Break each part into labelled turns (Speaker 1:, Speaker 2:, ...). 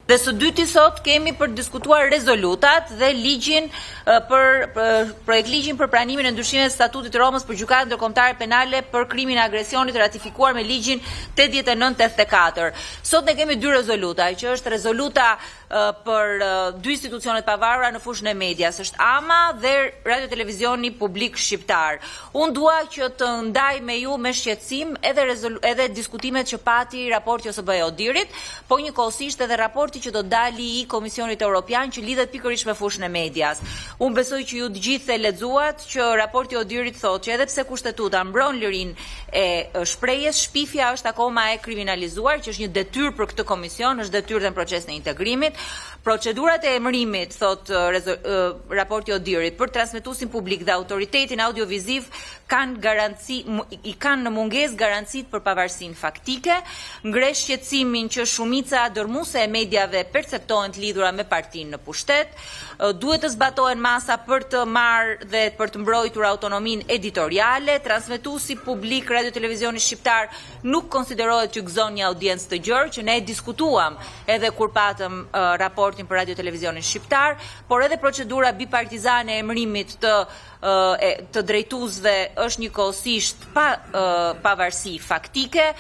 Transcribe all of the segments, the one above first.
Speaker 1: Dhe së dyti sot kemi për diskutuar rezolutat dhe ligjin projekt ligjin për pranimin e ndryshimit të statutit të Romës për gjykatën ndërkombëtare penale për krimin e agresionit ratifikuar me ligjin 89/84. Sot ne kemi dy rezoluta, që është rezoluta për dy institucionet pavarura në fushën e medias, është AMA dhe Radio Televizioni Publik Shqiptar. Unë dua që të ndaj me ju me shqetësim edhe diskutimet që pati raporti OSBE-Odirit, po njëkohësisht edhe raporti që do dali i Komisionit Evropian që lidhet pikërisht me fushën e medias. Unë besoj që ju të gjithë e lexuat që raporti Odirit thotë që edhe pse kushtetuta mbron lirinë e shprehjes, shpifja është akoma e kriminalizuar, që është një detyrë për këtë komision, është detyrë dhe në procesin e integrimit. Procedurat e emërimit, thot raporti Odirit, për transmetuesin publik dhe autoritetin audioviziv i kanë në mungesë garancit për pavarësinë faktike, ngresh shqetësimin që shumica dërmuese e mediave perceptohen të lidhura me partinë në pushtet, duhet të zbatohen masa për të marrë dhe për të mbrojtur autonominë editoriale, transmetuesi publik Radio Televizioni Shqiptar nuk konsiderohet që gëzon një audiencë të gjerë, që ne diskutuam edhe kur patëm raportin për Radio Televizionin Shqiptar, por edhe procedura bipartizane e emërimit të drejtuesve është njëkohësisht pa pavarësi faktike.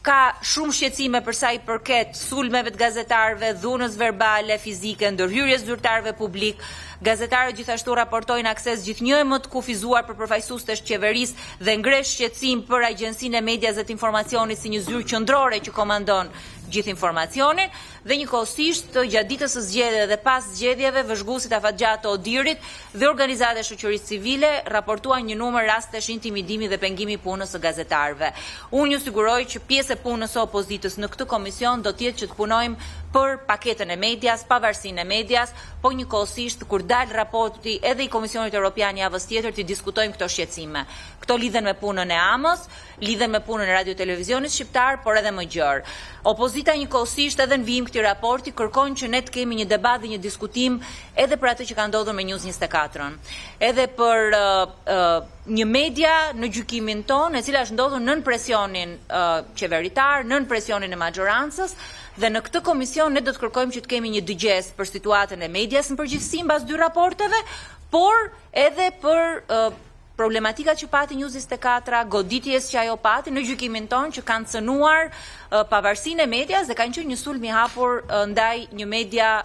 Speaker 1: Ka shumë shqetësime për sa i përket sulmeve të gazetarëve, dhunës verbale, fizike, ndërhyrjes zyrtarëve publik. Gazetarët gjithashtu raportojnë akses gjithnjë më të kufizuar për përfaqësues të qeverisë dhe ngresh shqetësim për Agjencinë e Medias dhe të Informacionit si një zyrë qendrore që komandon gjithë informacionin, dhe njëkohësisht gjatë ditës së zgjedhjeve dhe pas zgjedhjeve vëzhguesit afatgjatë të Odirit dhe organizata e shoqërisë civile raportuan një numër rastesh intimidimi dhe pengimi punës së gazetarëve. Unë ju siguroj që pjesë e punës së opozitës në këtë komision do të jetë që të punojmë për paketën e medias, pavarësinë e medias, po njëkohësisht kur dal raporti edhe i Komisionit Evropian javës tjetër të diskutojmë këto shqetësime. Këto lidhen me punën e AMës, lidhen me punën e Radio Televizionit Shqiptar, por edhe më gjerë. Opozita njëkohësisht edhe në vijim këtij raporti kërkon që ne të kemi një debat dhe një diskutim edhe për atë që ka ndodhur me News 24-ën, edhe për një media në gjykimin tonë, e cila është ndodhur nën presionin qeveritar, nën presionin e majorancës, dhe në këtë komision ne do të kërkojmë që të kemi një dëgjes për situatën e medias në përgjithësi mbas dy raporteve, por edhe për problematikat që pati News 24, goditjes që ajo pati në gjykimin tonë, që kanë cënuar pavarësinë e medias dhe kanë qenë një sulm i hapur ndaj një media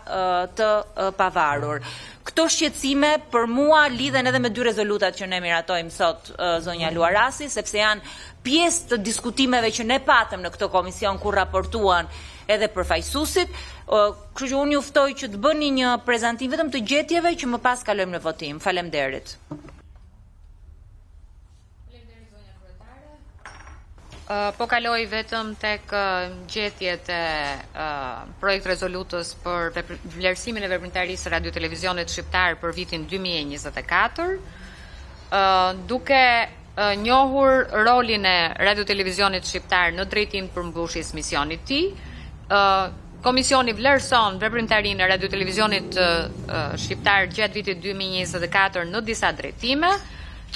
Speaker 1: të pavarur. Këto shqetësime për mua lidhen edhe me dy rezolutat që ne miratojmë sot, zonja Luarasi, sepse janë pjesë të diskutimeve që ne patëm në këtë komision kur raportuan edhe përfaqësuesit. Kështu që unë ju ftoj që të bëni një prezantim vetëm të gjetjeve që më pas kalojmë në votim. Faleminderit.
Speaker 2: Po kaloj vetëm tek gjetjet e projekt rezolutës për vlerësimin e veprimtarisë së Radio Televizionit Shqiptar për vitin 2024, duke njohur rolin e Radio Televizionit Shqiptar në drejtim të përmbushjes misionit të tij, Komisioni vlerëson veprimtarinë e Radio Televizionit Shqiptar gjatë vitit 2024 në disa drejtime,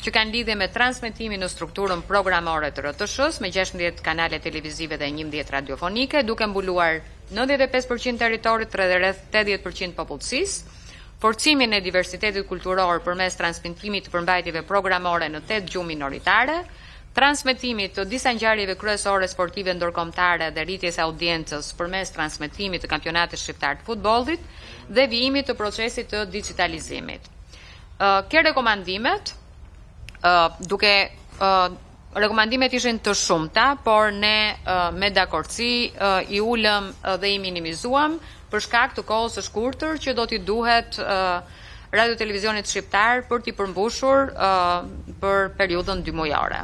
Speaker 2: që kanë lidhje me transmetimin në strukturën programore të RTS-s me 16 kanale televizive dhe 11 radiofonike, duke mbuluar 95% territorit dhe rreth 80% popullsisë, forcimin e diversitetit kulturor përmes transmetimit të përmbajtjeve programore në 8 gjuhë minoritare, transmetimit të disa ngjarjeve kryesore sportive ndërkombëtare dhe rritjes së audiencës përmes transmetimit të kampionatit shqiptar të futbollit dhe vijimit të procesit të digitalizimit. Ke rekomandimet, duke rekomandimet ishin të shumta, por ne me dakordsi i ulëm dhe i minimizuam për shkak të kohës së shkurtër që do t'i duhet Radio Televizionit Shqiptar për t'i përmbushur për periudhën 2 mujore.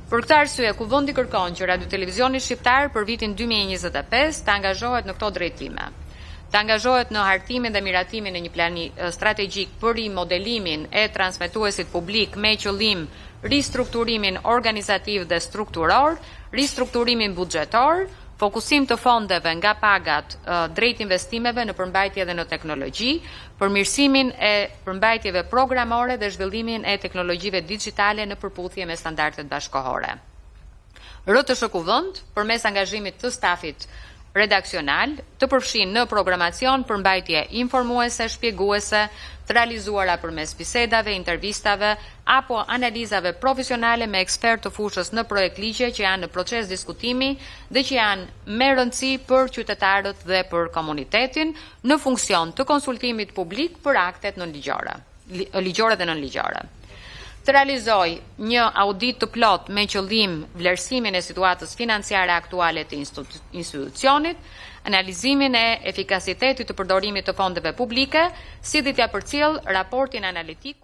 Speaker 2: Për këtë arsye, Kuvendi kërkon që Radio Televizioni Shqiptar për vitin 2025 të angazhohet në këto drejtime. Të angazhohet në hartimin dhe miratimin e një plani strategjik për rimodelimin e transmetuesit publik me qëllim ristrukturimin organizativ dhe strukturor, ristrukturimin buxhetor, fokusim të fondeve nga pagat drejt investimeve në përmbajtje dhe në teknologji, përmirësimin e përmbajtjeve programore dhe zhvillimin e teknologjive digjitale në përputhje me standardet bashkëkohore. RTS Kuvend, përmes angazhimit të stafit redaksional të përfshin në programacion përmbajtje informuese, shpjeguese, të realizuara përmes bisedave, intervistave apo analizave profesionale me ekspert të fushës në projekt ligje që janë në proces diskutimi dhe që janë me rëndësi për qytetarët dhe për komunitetin në funksion të konsultimit publik për aktet ligjore dhe nënligjore. Të realizoj një audit të plot me qëllim vlerësimin e situatës financiare aktuale të institucionit, analizimin e efikasitetit të përdorimit të fondeve publike, si dhe t'ia përcjell raportin analitik